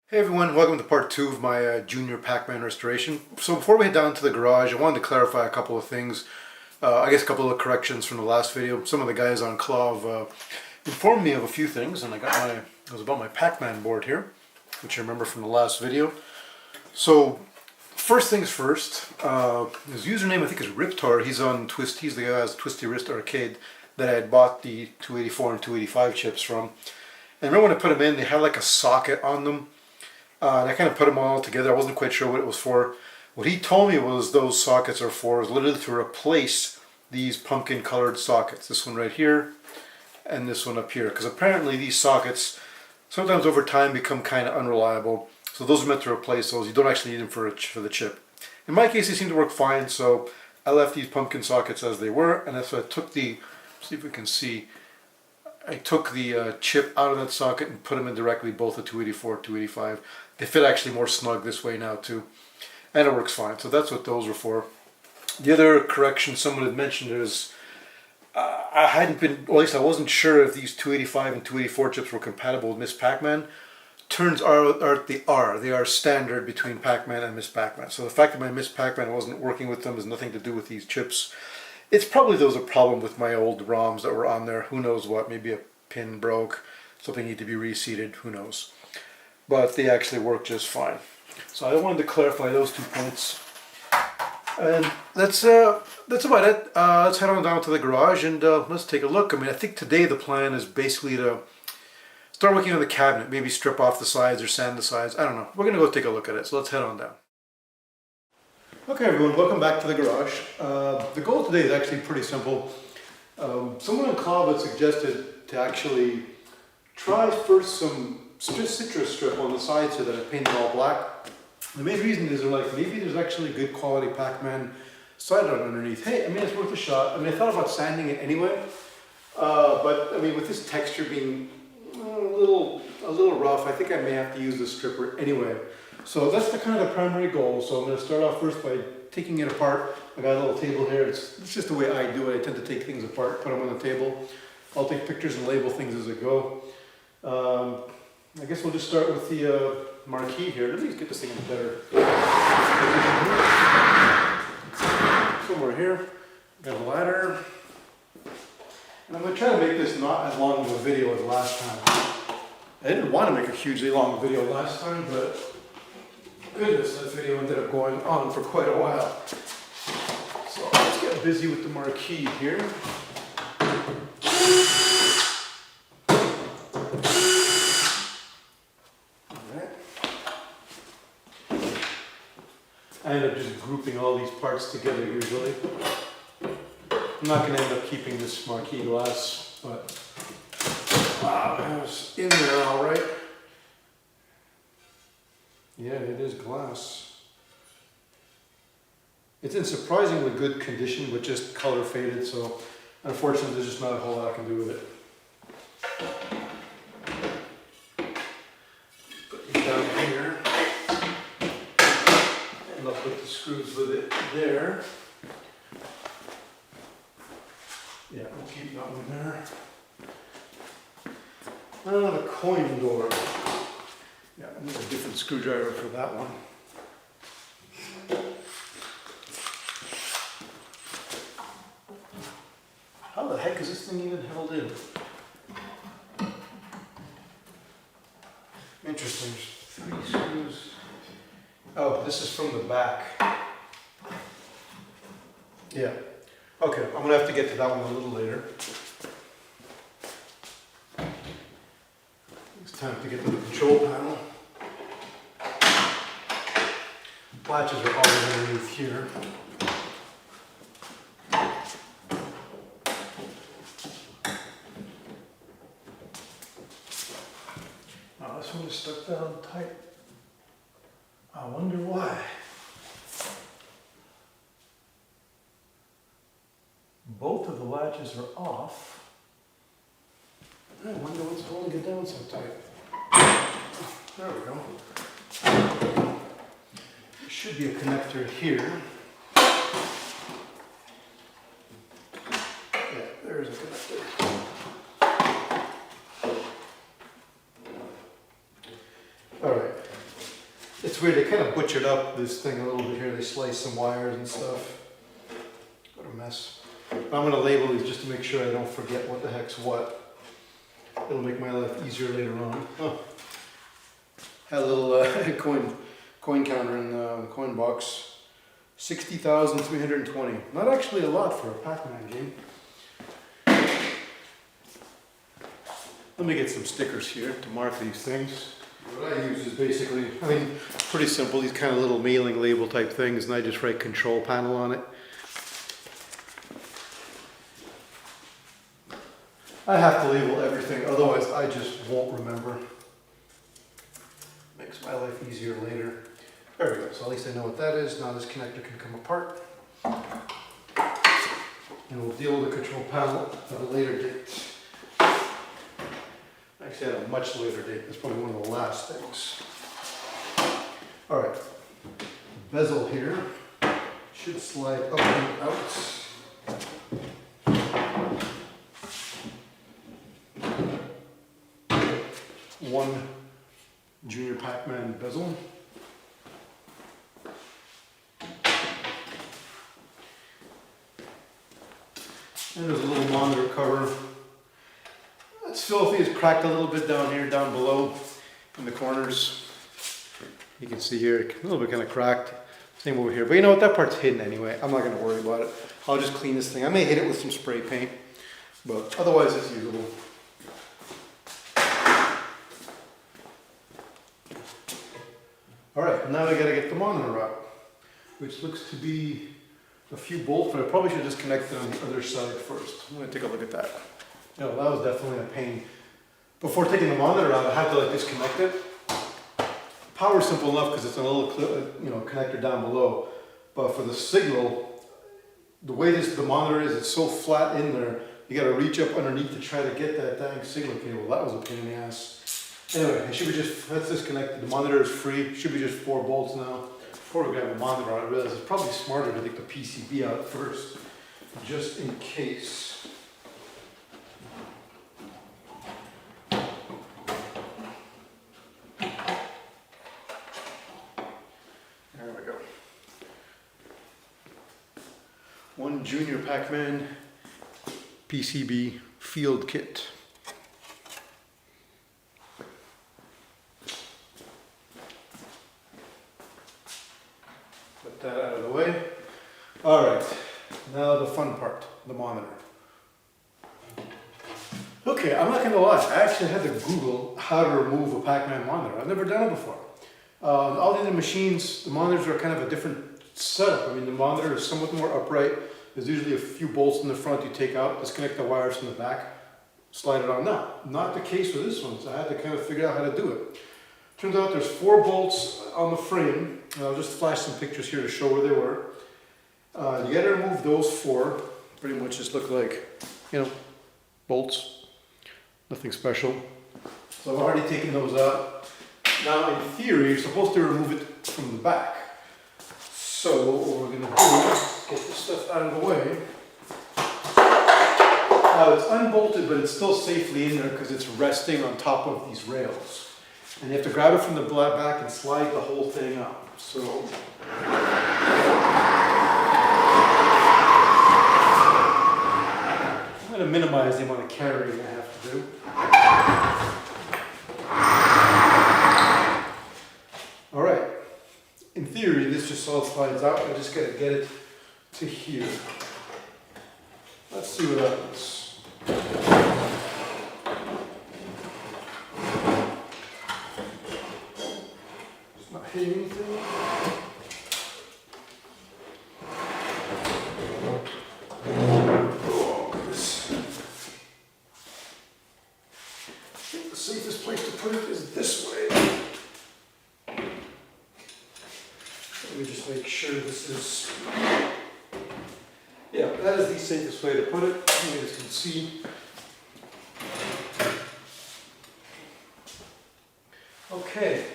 Hey everyone, welcome to part 2 of my Jr Pacman restoration. So before we head down to the garage, I wanted to clarify a couple of things. I guess a couple of corrections from the last video. Some of the guys on Claw informed me of a few things, and it was about my Pacman board here, which I remember from the last video. So first things first, his username I think is Riptor. He's on Twist. He's the guy who has Twisty Wrist Arcade that I had bought the 284 and 285 chips from. And I remember when I put them in, they had like a socket on them. And I kind of put them all together. I wasn't quite sure what it was for. What he told me was those sockets are for is literally to replace these pumpkin colored sockets. This one right here and this one up here. Because apparently these sockets sometimes over time become kind of unreliable. So those are meant to replace those. You don't actually need them for the chip. In my case they seem to work fine, so I left these pumpkin sockets as they were, and that's why I took the, see if we can see, I took the chip out of that socket and put them in directly, both the 284 285. They fit actually more snug this way now too, and it works fine. So that's what those were for. The other correction someone had mentioned is I hadn't been, or at least I wasn't sure if these 285 and 284 chips were compatible with Miss Pacman. Turns out they are. They are standard between Pacman and Miss Pacman. So the fact that my Miss Pacman wasn't working with them has nothing to do with these chips. It's probably there was a problem with my old ROMs that were on there. Who knows what? Maybe a pin broke, something needed to be reseated. Who knows? But they actually work just fine. So I wanted to clarify those 2 points. And that's about it. Let's head on down to the garage and let's take a look. I mean, I think today the plan is basically to start working on the cabinet. Maybe strip off the sides or sand the sides. I don't know. We're going to go take a look at it. So let's head on down. Okay everyone, welcome back to the garage. The goal today is actually pretty simple. Someone in Claw had suggested to actually try first some citrus strip on the sides here that I painted all black. The main reason is they're like, maybe there's actually good quality Pacman side on underneath. Hey, I mean, it's worth a shot. I mean, I thought about sanding it anyway, but I mean, with this texture being a little rough, I think I may have to use the stripper anyway. So that's the kind of the primary goal. So I'm going to start off first by taking it apart. I got a little table here. It's just the way I do it. I tend to take things apart, put them on the table. I'll take pictures and label things as I go. I guess we'll just start with the marquee here. Let me get this thing in better. Somewhere here. Got a ladder. And I'm going to try to make this not as long of a video as last time. I didn't want to make a hugely long video last time, but goodness, that video ended up going on for quite a while. So let's get busy with the marquee here. I end up just grouping all these parts together usually. I'm not going to end up keeping this marquee glass, but wow, it's in there all right. Yeah, it is glass. It's in surprisingly good condition, but just color faded, so unfortunately there's just not a whole lot I can do with it. Put it down here. And I'll put the screws with it there. Yeah, we'll keep that one there. The coin door. Yeah, I need a different screwdriver for that one. How the heck is this thing even held in? Interesting. There's 3 screws. Oh, this is from the back. Yeah. Okay, I'm going to have to get to that one a little later. It's time to get to the control panel. Latches are always underneath here. Oh, this one is stuck down tight. I wonder why. Both of the latches are off. I wonder what's holding it down so tight. There we go. There should be a connector here. Yeah, there's a connector. Alright, It's weird, they kind of butchered up this thing a little bit here. They sliced some wires and stuff. What a mess. But I'm going to label these just to make sure I don't forget what the heck's what. It'll make my life easier later on. Oh. Had a little coin counter in the coin box. 60,320. Not actually a lot for a Pac-Man game. Let me get some stickers here to mark these things. What I use is basically, I mean, pretty simple, these kind of little mailing label type things, and I just write control panel on it. I have to label everything, otherwise I just won't remember. Makes my life easier later. There we go, so at least I know what that is. Now this connector can come apart. And we'll deal with the control panel at a later date. Actually, at a much later date. That's probably one of the last things. All right, bezel here should slide up and out. One Jr Pacman bezel. And there's a little monitor cover. It's filthy, it's cracked a little bit down here, down below in the corners. You can see here, a little bit kind of cracked. Same over here, but you know what, that part's hidden anyway. I'm not gonna worry about it. I'll just clean this thing. I may hit it with some spray paint, but otherwise it's usable. All right, now we gotta get the monitor out, which looks to be a few bolts, but I probably should disconnect it on the other side first. I'm gonna take a look at that. No, that was definitely a pain. Before taking the monitor out, I had to like disconnect it. Power's simple enough because it's a little connector down below. But for the signal, the way the monitor is, it's so flat in there, you gotta reach up underneath to try to get that dang signal cable. That was a pain in the ass. Anyway, it should be just, let's disconnect it. The monitor is free. It should be just 4 bolts now. Before we grab the monitor out, I realize it's probably smarter to take the PCB out first, just in case. There we go. One Jr Pacman PCB field kit. Put that out of the way. All right, now the fun part, the monitor. Okay, I'm not gonna lie, I actually had to Google how to remove a Pac-Man monitor. I've never done it before. All the other machines, the monitors are kind of a different setup. I mean, the monitor is somewhat more upright. There's usually a few bolts in the front you take out, disconnect the wires from the back, slide it on. Now, not the case with this one, so I had to kind of figure out how to do it. Turns out there's 4 bolts on the frame. I'll just flash some pictures here to show where they were. You gotta remove those 4. Pretty much just look like, bolts. Nothing special. So I've already taken those out. Now in theory, you're supposed to remove it from the back. So what we're gonna do is get this stuff out of the way. Now it's unbolted, but it's still safely in there because it's resting on top of these rails. And you have to grab it from the back and slide the whole thing out. So I'm going to minimize the amount of carrying I have to do. All right. In theory, this just all slides out. I just got to get it to here. Let's see what happens. Anything. I think the safest place to put it is this way. Let me just make sure this is. Yeah, that is the safest way to put it. You guys can see. Okay.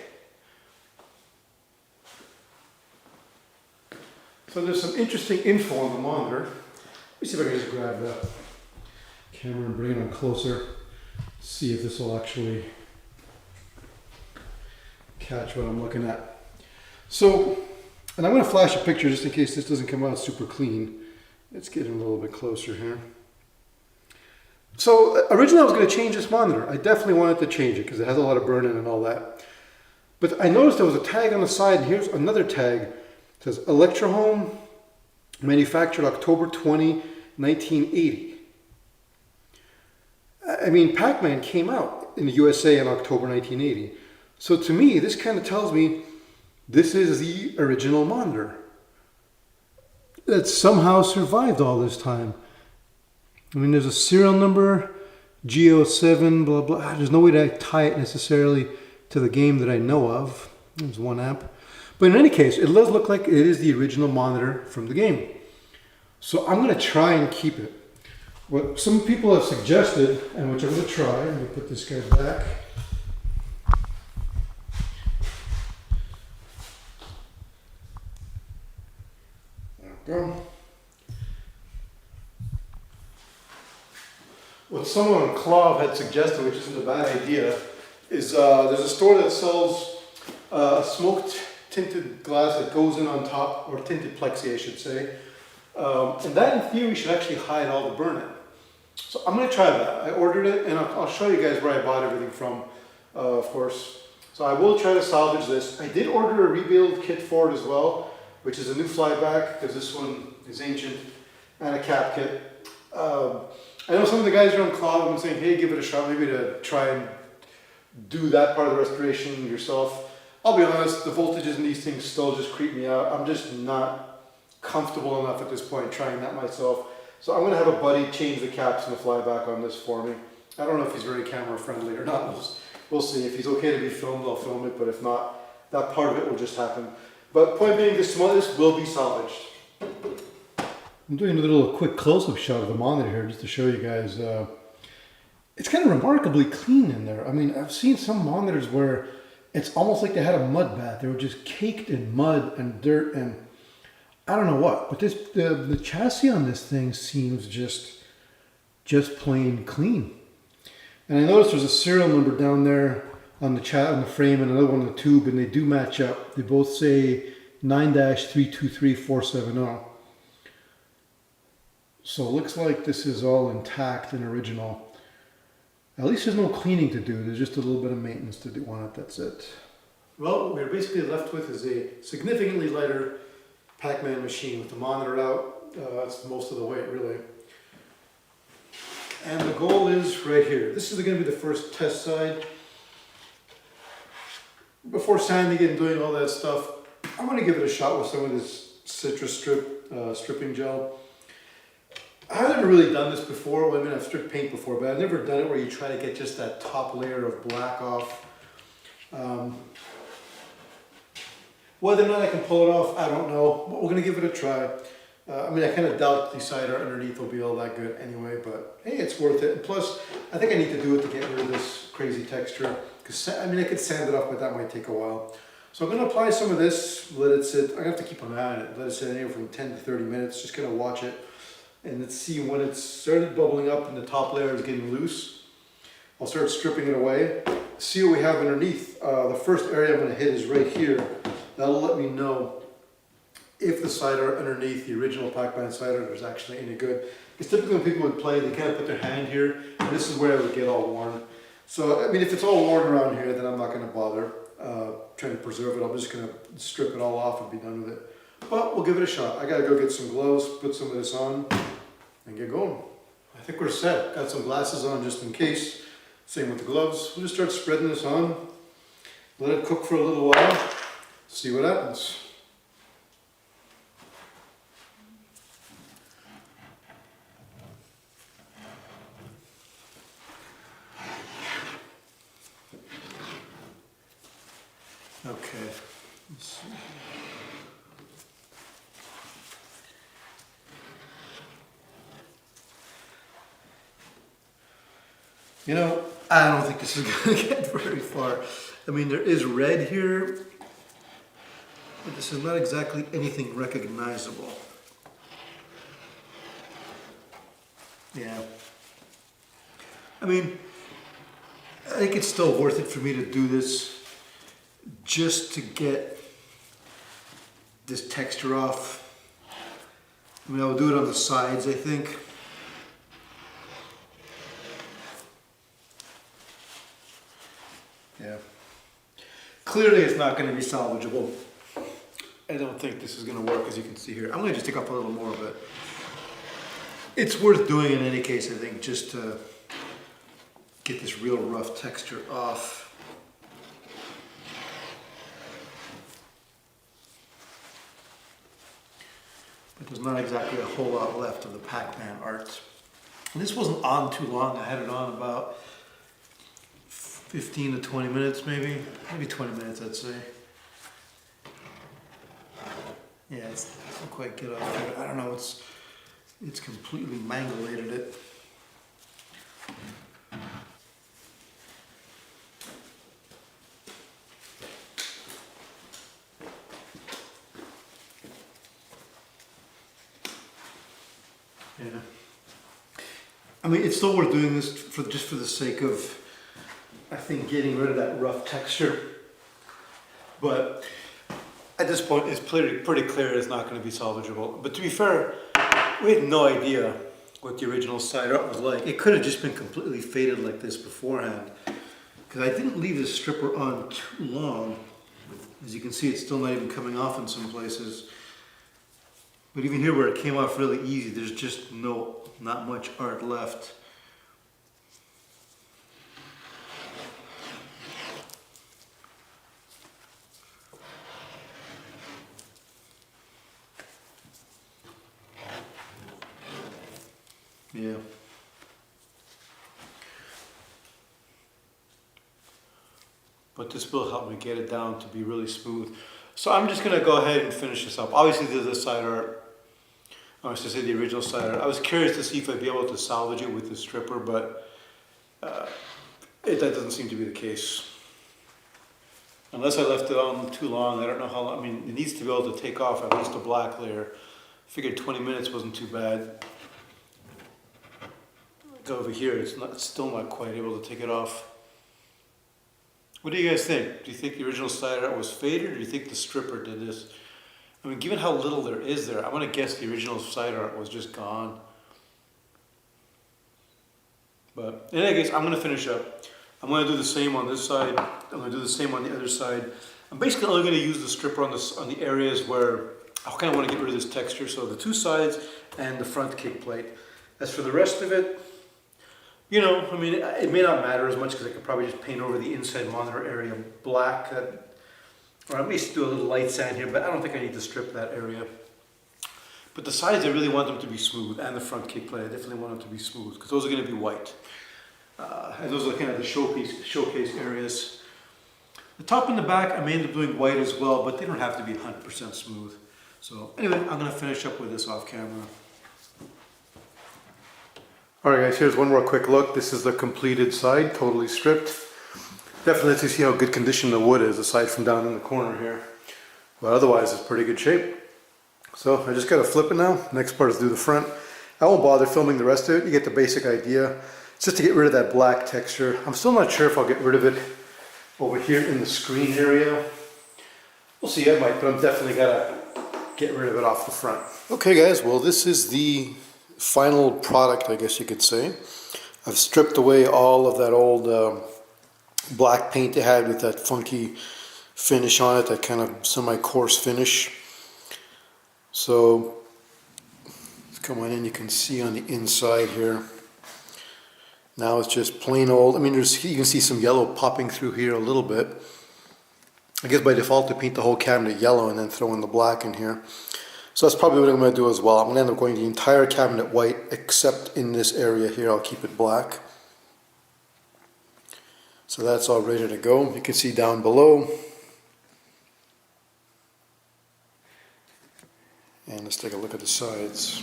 So there's some interesting info on the monitor. Let me see if I can just grab the camera and bring it on closer. See if this will actually catch what I'm looking at. So, and I'm going to flash a picture just in case this doesn't come out super clean. Let's get in a little bit closer here. So originally I was going to change this monitor. I definitely wanted to change it because it has a lot of burn-in and all that. But I noticed there was a tag on the side, and here's another tag. It says Electrohome, manufactured October 20, 1980. I mean, Pacman came out in the USA in October 1980. So to me, this kind of tells me this is the original monitor that somehow survived all this time. I mean, there's a serial number, G07, blah, blah. There's no way to tie it necessarily to the game that I know of. There's one app. But in any case, it does look like it is the original monitor from the game. So I'm going to try and keep it. What some people have suggested, and which I'm going to try, let me put this guy back. There we go. What someone on Clov had suggested, which isn't a bad idea, is there's a store that sells smoked tinted glass that goes in on top, or tinted plexi I should say. And that in theory should actually hide all the burn-in. So I'm going to try that. I ordered it, and I'll show you guys where I bought everything from, of course. So I will try to salvage this. I did order a rebuild kit for it as well, which is a new flyback, because this one is ancient, and a cap kit. I know some of the guys are on Cloud and saying, hey, give it a shot, maybe to try and do that part of the restoration yourself. I'll be honest, the voltages in these things still just creep me out. I'm just not comfortable enough at this point trying that myself. So I'm going to have a buddy change the caps and the flyback on this for me. I don't know if he's very camera friendly or not. We'll see. If he's okay to be filmed, I'll film it, but if not, that part of it will just happen. But point being, this will be salvaged. I'm doing a little quick close-up shot of the monitor here just to show you guys. It's kind of remarkably clean in there. I mean, I've seen some monitors where it's almost like they had a mud bath. They were just caked in mud and dirt and I don't know what. But the chassis on this thing seems just plain clean. And I noticed there's a serial number down there on the frame and another one on the tube, and they do match up. They both say 9-323470. So it looks like this is all intact and original. At least there's no cleaning to do. There's just a little bit of maintenance to do on it. That's it. Well, what we're basically left with is a significantly lighter Pacman machine with the monitor out. That's most of the weight, really. And the goal is right here. This is going to be the first test side. Before sanding it and doing all that stuff, I'm going to give it a shot with some of this citrus stripping gel. I've never really done this before. I mean, I've stripped paint before, but I've never done it where you try to get just that top layer of black off. Whether or not I can pull it off, I don't know, but we're going to give it a try. I mean, I kind of doubt the cider underneath will be all that good anyway, but hey, it's worth it. And plus, I think I need to do it to get rid of this crazy texture. Because, I mean, I could sand it off, but that might take a while. So I'm going to apply some of this, let it sit. I'm going to have to keep an eye on it. Let it sit anywhere from 10 to 30 minutes. Just going to watch it. And let's see when it's started bubbling up and the top layer is getting loose. I'll start stripping it away. See what we have underneath. The first area I'm going to hit is right here. That'll let me know if the cider underneath the original Pacman cider is actually any good. Because typically when people would play, they kind of put their hand here, and this is where it would get all worn. So, I mean, if it's all worn around here, then I'm not going to bother trying to preserve it. I'm just going to strip it all off and be done with it. But we'll give it a shot. I got to go get some gloves, put some of this on, and get going. I think we're set. Got some glasses on just in case. Same with the gloves. We'll just start spreading this on. Let it cook for a little while. See what happens. Okay. Let's see. You know, I don't think this is going to get very far. I mean, there is red here, but this is not exactly anything recognizable. Yeah. I mean, I think it's still worth it for me to do this just to get this texture off. I mean, I'll do it on the sides, I think. Yeah. Clearly it's not going to be salvageable. I don't think this is going to work, as you can see here. I'm going to just take off a little more of it. It's worth doing in any case, I think, just to get this real rough texture off. But there's not exactly a whole lot left of the Pac-Man art. And this wasn't on too long. I had it on about 15 to 20 minutes, maybe 20 minutes, I'd say. Yeah, it doesn't quite get off here. I don't know, it's completely mangulated it. Yeah. I mean, it's still worth doing this just for the sake of, I think, getting rid of that rough texture. But at this point, it's pretty clear it's not going to be salvageable. But to be fair, we had no idea what the original side art was like. It could have just been completely faded like this beforehand, because I didn't leave this stripper on too long. As you can see, it's still not even coming off in some places. But even here where it came off really easy, there's just not much art left. Yeah. But this will help me get it down to be really smooth. So I'm just going to go ahead and finish this up. Obviously there's the side art. I was to say the original side art. I was curious to see if I'd be able to salvage it with the stripper, but that doesn't seem to be the case. Unless I left it on too long, I don't know how long. I mean, it needs to be able to take off at least a black layer. I figured 20 minutes wasn't too bad. Over here, it's still not quite able to take it off. What do you guys think? Do you think the original side art was faded, or do you think the stripper did this? I mean, given how little there is there, I'm going to guess the original side art was just gone. But in any case, I'm going to finish up. I'm going to do the same on this side. I'm going to do the same on the other side. I'm basically only going to use the stripper on the areas where I kind of want to get rid of this texture. So the two sides and the front kick plate. As for the rest of it, you know, I mean, it may not matter as much because I could probably just paint over the inside monitor area black. Or at least do a little light sand here, but I don't think I need to strip that area. But the sides, I really want them to be smooth, and the front kick plate, I definitely want them to be smooth, because those are going to be white. And those are kind of the showcase areas. The top and the back, I may end up doing white as well, but they don't have to be 100% smooth. So anyway, I'm going to finish up with this off camera. Alright guys, here's one more quick look. This is the completed side, totally stripped. Definitely lets you see how good condition the wood is, aside from down in the corner here. But otherwise, it's pretty good shape. So I just got to flip it now. Next part is do the front. I won't bother filming the rest of it. You get the basic idea. It's just to get rid of that black texture. I'm still not sure if I'll get rid of it over here in the screen area. We'll see, I might, but I'm definitely got to get rid of it off the front. Okay guys, well this is the final product, I guess you could say. I've stripped away all of that old black paint they had with that funky finish on it, that kind of semi-coarse finish. So come on in, you can see on the inside here. Now it's just plain old. I mean, you can see some yellow popping through here a little bit. I guess by default I paint the whole cabinet yellow and then throw in the black in here. So that's probably what I'm going to do as well. I'm going to end up going the entire cabinet white, except in this area here. I'll keep it black. So that's all ready to go. You can see down below. And let's take a look at the sides.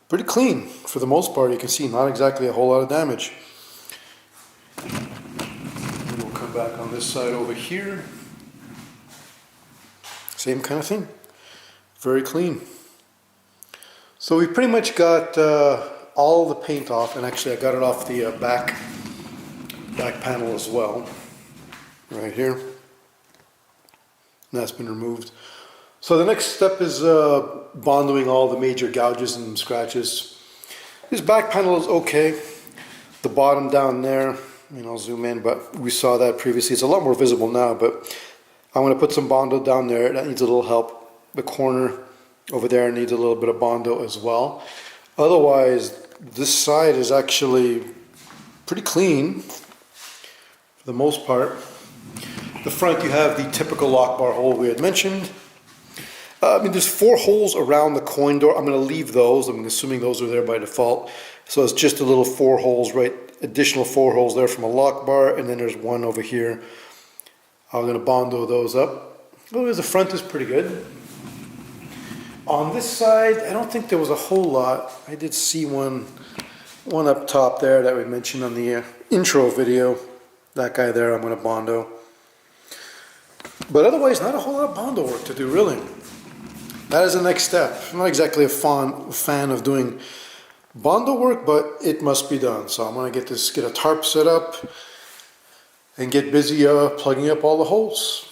Pretty clean for the most part. You can see not exactly a whole lot of damage. And we'll come back on this side over here. Same kind of thing. Very clean. So we pretty much got all the paint off, and actually I got it off the back panel as well. right here. And that's been removed. So the next step is bondoing all the major gouges and scratches. This back panel is okay. The bottom down there, I'll zoom in, but we saw that previously. It's a lot more visible now, but I'm going to put some Bondo down there. That needs a little help. The corner over there needs a little bit of Bondo as well. Otherwise, this side is actually pretty clean for the most part. The front, you have the typical lock bar hole we had mentioned. There's 4 holes around the coin door. I'm going to leave those. I'm assuming those are there by default. So it's just a little 4 holes, right? Additional 4 holes there from a lock bar, and then there's one over here. I'm going to Bondo those up. Otherwise, the front is pretty good. On this side, I don't think there was a whole lot. I did see one up top there that we mentioned on the intro video. That guy there, I'm going to Bondo. But otherwise, not a whole lot of Bondo work to do, really. That is the next step. I'm not exactly a fan of doing Bondo work, but it must be done. So I'm going to get a tarp set up and get busy plugging up all the holes.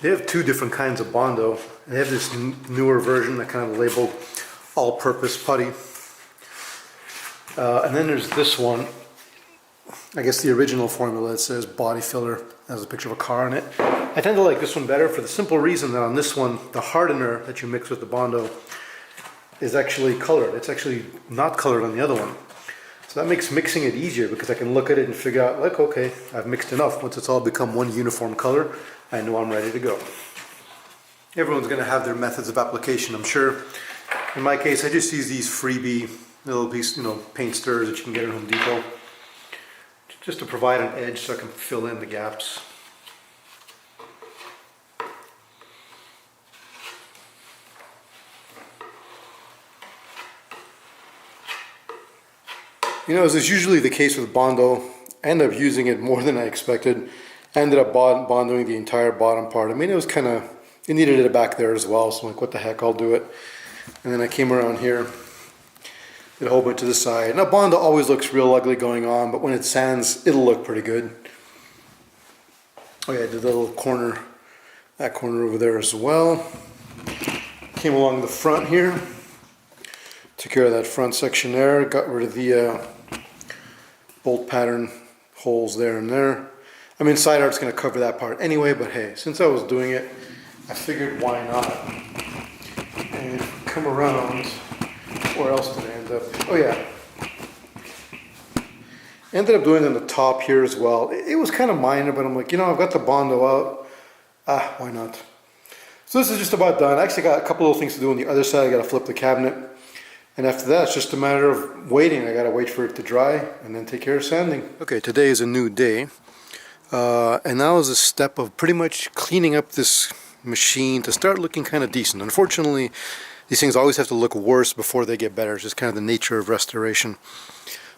They have 2 different kinds of Bondo. They have this newer version that kind of labeled all-purpose putty. And then there's this one, I guess the original formula that says body filler, has a picture of a car in it. I tend to like this one better for the simple reason that on this one, the hardener that you mix with the Bondo is actually colored. It's actually not colored on the other one. So that makes mixing it easier because I can look at it and figure out, like, okay, I've mixed enough. Once it's all become one uniform color, I know I'm ready to go. Everyone's going to have their methods of application, I'm sure. In my case, I just use these freebie little piece, paint stirrers that you can get at Home Depot, just to provide an edge so I can fill in the gaps. As is usually the case with Bondo, I ended up using it more than I expected. I ended up Bondoing the entire bottom part. It was it needed it back there as well, so I'm like, what the heck, I'll do it. And then I came around here, did a whole bunch to the side. Now Bondo always looks real ugly going on, but when it sands, it'll look pretty good. Oh yeah, I did the little corner, that corner over there as well. Came along the front here, took care of that front section there, got rid of the bolt pattern holes there and there. Side art's going to cover that part anyway, but hey, since I was doing it, I figured why not. And come around, where else did I end up? Oh yeah. Ended up doing it on the top here as well. It was kind of minor, but I'm like, I've got the Bondo out. Why not? So this is just about done. I actually got a couple of things to do on the other side. I got to flip the cabinet. And after that, it's just a matter of waiting. I got to wait for it to dry and then take care of sanding. Okay, today is a new day. And now is a step of pretty much cleaning up this machine to start looking kind of decent. Unfortunately, these things always have to look worse before they get better. It's just kind of the nature of restoration.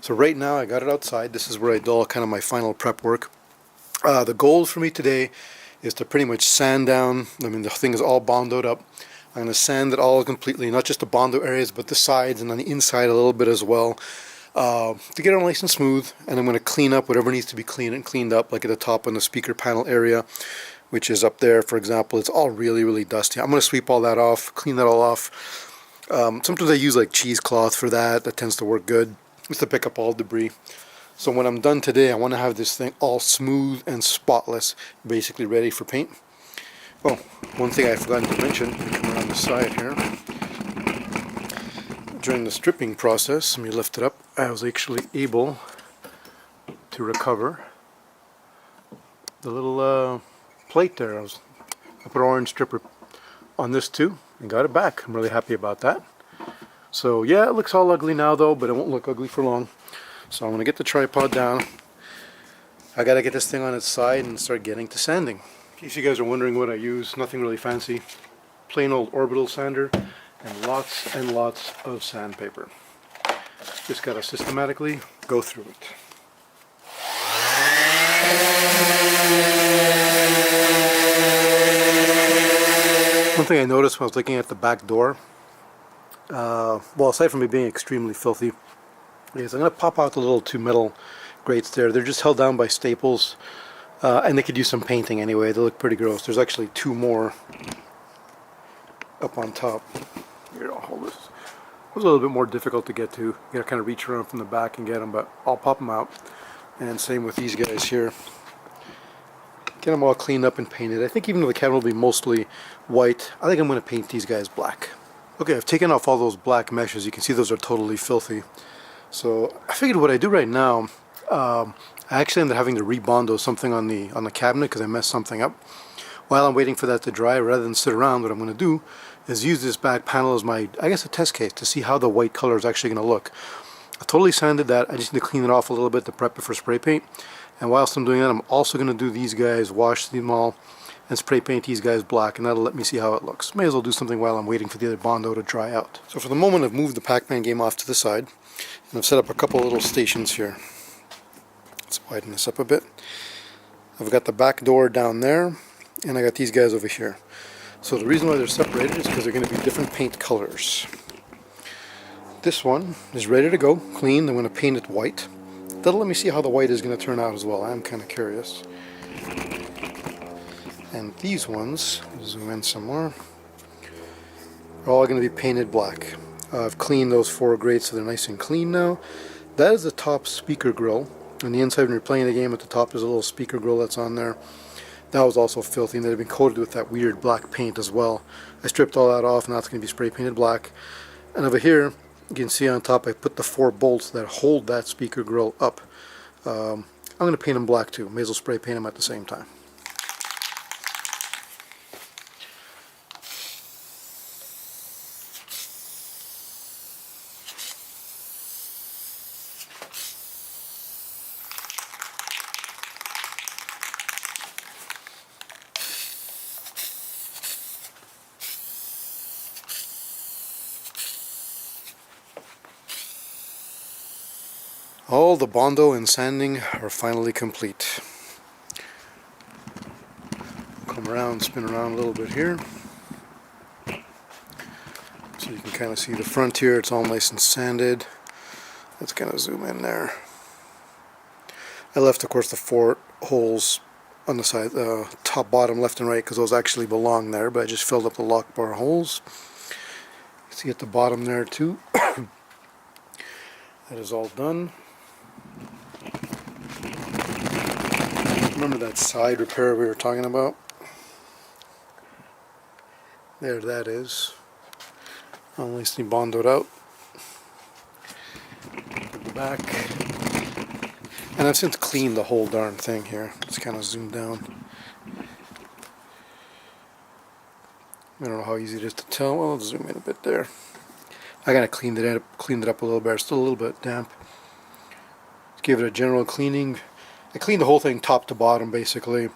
So right now I got it outside. This is where I do all kind of my final prep work. The goal for me today is to pretty much sand down. The thing is all Bondoed up. I'm going to sand it all completely, not just the Bondo areas, but the sides and on the inside a little bit as well. To get it nice and smooth, and I'm going to clean up whatever needs to be cleaned up, like at the top on the speaker panel area, which is up there, for example. It's all really, really dusty. I'm going to sweep all that off, clean that all off. Sometimes I use like cheesecloth for that. That tends to work good, just to pick up all debris. So when I'm done today, I want to have this thing all smooth and spotless, basically ready for paint. Oh, one thing I forgot to mention, come around the side here. During the stripping process, let me lift it up, I was actually able to recover the little plate there. I put an orange stripper on this too and got it back. I'm really happy about that. So yeah, it looks all ugly now though, but it won't look ugly for long. So I'm going to get the tripod down. I got to get this thing on its side and start getting to sanding. In case you guys are wondering what I use, nothing really fancy. Plain old orbital sander and lots of sandpaper. Just got to systematically go through it. One thing I noticed when I was looking at the back door, well, aside from it being extremely filthy, is I'm going to pop out the little two metal grates there. They're just held down by staples, and they could use some painting anyway. They look pretty gross. There's actually two more up on top. Here, I'll hold this. It was a little bit more difficult to get to. You gotta kind of reach around from the back and get them, but I'll pop them out. And same with these guys here. Get them all cleaned up and painted. I think even though the cabin will be mostly white, I think I'm going to paint these guys black. Okay, I've taken off all those black meshes. You can see those are totally filthy. So I figured what I do right now, I actually ended up having to re-Bondo something on the cabinet because I messed something up. While I'm waiting for that to dry, rather than sit around, what I'm going to do is use this back panel as my, I guess, a test case to see how the white color is actually going to look. I totally sanded that. I just need to clean it off a little bit to prep it for spray paint. And whilst I'm doing that, I'm also going to do these guys, wash them all, and spray paint these guys black, and that'll let me see how it looks. May as well do something while I'm waiting for the other Bondo to dry out. So for the moment, I've moved the Pac-Man game off to the side, and I've set up a couple little stations here. Let's widen this up a bit. I've got the back door down there, and I got these guys over here. So the reason why they're separated is because they're going to be different paint colors. This one is ready to go, clean. I'm going to paint it white. That'll let me see how the white is going to turn out as well. I'm kind of curious. And these ones, zoom in some more, are all going to be painted black. I've cleaned those four grates so they're nice and clean now. That is the top speaker grill. On the inside, when you're playing the game, at the top there's a little speaker grill that's on there. That was also filthy, and they've been coated with that weird black paint as well. I stripped all that off, and now it's going to be spray painted black. And over here, you can see on top I put the 4 bolts that hold that speaker grill up. I'm going to paint them black too. May as well spray paint them at the same time. All the Bondo and sanding are finally complete. Come around, spin around a little bit here. So you can kind of see the front here, it's all nice and sanded. Let's kind of zoom in there. I left, of course, the 4 holes on the side, top, bottom, left and right, because those actually belong there, but I just filled up the lock bar holes. You see at the bottom there too. That is all done. Remember that side repair we were talking about? There that is. I'll nicely Bondoed out. Put the back. And I've since cleaned the whole darn thing here. Let's kind of zoom down. I don't know how easy it is to tell. Well, I'll zoom in a bit there. I kind of cleaned it up a little bit. It's still a little bit damp. Give it a general cleaning. I cleaned the whole thing top to bottom basically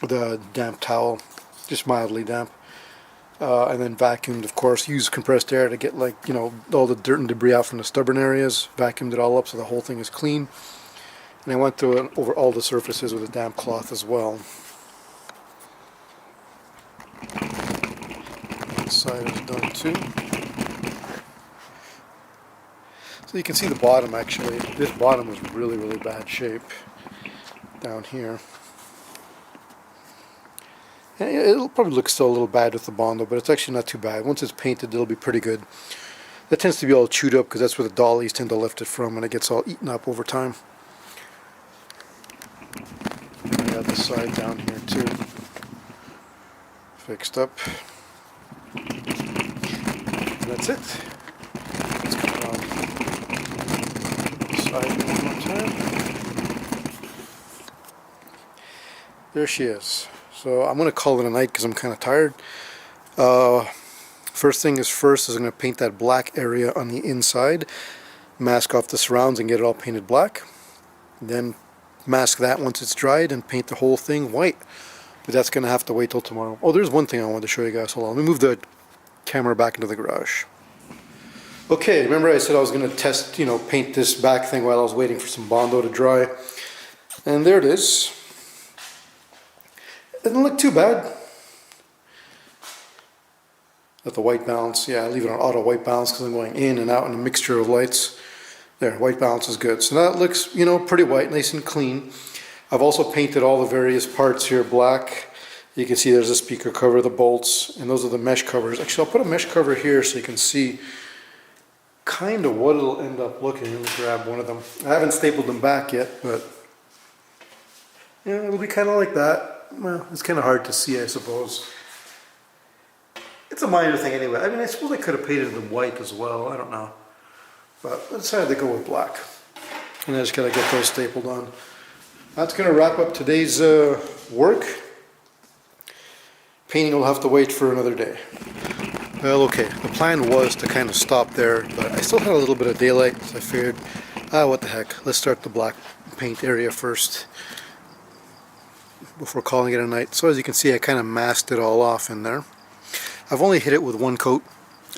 with a damp towel, just mildly damp, and then vacuumed, of course. Used compressed air to get, like, you know, all the dirt and debris out from the stubborn areas. Vacuumed it all up so the whole thing is clean. And I went through it over all the surfaces with a damp cloth as well. This side is done too. So you can see the bottom actually. This bottom was really, really bad shape down here. And it'll probably look still a little bad with the Bondo, but it's actually not too bad. Once it's painted, it'll be pretty good. That tends to be all chewed up because that's where the dollies tend to lift it from, and it gets all eaten up over time. I got the side down here too, fixed up. And that's it. Let's come around the side one more time. There she is. So I'm going to call it a night because I'm kind of tired. First thing is first is I'm going to paint that black area on the inside, mask off the surrounds and get it all painted black. Then mask that once it's dried and paint the whole thing white. But that's going to have to wait till tomorrow. Oh, there's one thing I wanted to show you guys. Hold on, let me move the camera back into the garage. Okay, remember I said I was going to test, paint this back thing while I was waiting for some Bondo to dry. And there it is. It doesn't look too bad. Let the white balance, yeah, I leave it on auto white balance because I'm going in and out in a mixture of lights. There, white balance is good. So that looks, you know, pretty white, nice and clean. I've also painted all the various parts here black. You can see there's a speaker cover, the bolts, and those are the mesh covers. Actually, I'll put a mesh cover here so you can see kind of what it'll end up looking. Let me grab one of them. I haven't stapled them back yet, but yeah, it'll be kind of like that. Well, it's kind of hard to see, I suppose. It's a minor thing anyway. I mean, I suppose I could have painted them white as well. I don't know. But I decided to go with black. And I just got to get those stapled on. That's going to wrap up today's work. Painting will have to wait for another day. Well, okay, the plan was to kind of stop there, but I still had a little bit of daylight, so I figured, what the heck, let's start the black paint area first before calling it a night. So as you can see, I kind of masked it all off in there. I've only hit it with one coat.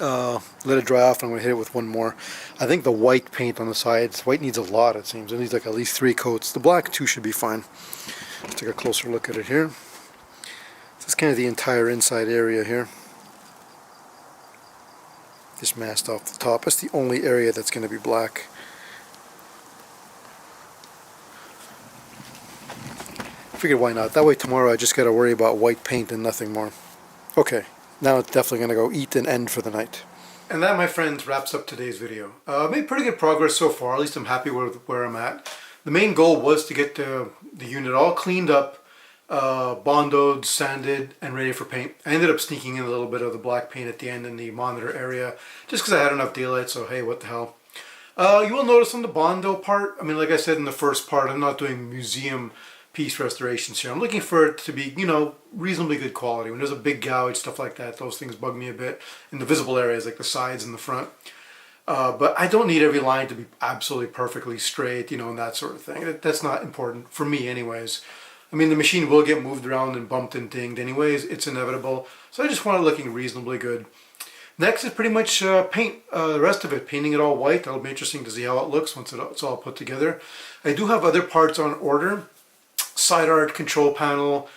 Let it dry off, and I'm going to hit it with one more. I think the white paint on the sides, white needs a lot, it seems. It needs like at least 3 coats. The black too should be fine. Let's take a closer look at it here. This is kind of the entire inside area here. Just masked off the top. That's the only area that's going to be black. I figured why not. That way tomorrow I just got to worry about white paint and nothing more. Okay, now it's definitely going to go eat and end for the night. And that, my friends, wraps up today's video. Made pretty good progress so far. At least I'm happy with where I'm at. The main goal was to get the unit all cleaned up, bondoed, sanded, and ready for paint. I ended up sneaking in a little bit of the black paint at the end in the monitor area, just because I had enough daylight, so hey, what the hell. You will notice on the Bondo part, I mean, like I said in the first part, I'm not doing museum piece restorations here. I'm looking for it to be, you know, reasonably good quality. When there's a big gouge, stuff like that, those things bug me a bit in the visible areas, like the sides and the front. But I don't need every line to be absolutely perfectly straight, you know, and that sort of thing. That's not important, for me anyways. I mean, the machine will get moved around and bumped and dinged anyways. It's inevitable. So I just want it looking reasonably good. Next is pretty much paint the rest of it, painting it all white. That'll be interesting to see how it looks once it's all put together. I do have other parts on order. Side art, control panel,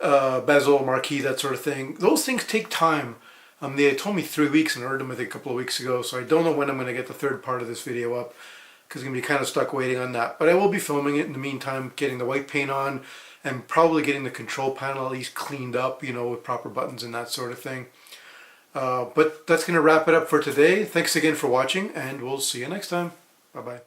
bezel, marquee, that sort of thing. Those things take time. They told me 3 weeks and I ordered them I think a couple of weeks ago, so I don't know when I'm going to get the third part of this video up because I'm going to be kind of stuck waiting on that. But I will be filming it in the meantime, getting the white paint on and probably getting the control panel at least cleaned up, you know, with proper buttons and that sort of thing. But that's going to wrap it up for today. Thanks again for watching, and we'll see you next time. Bye-bye.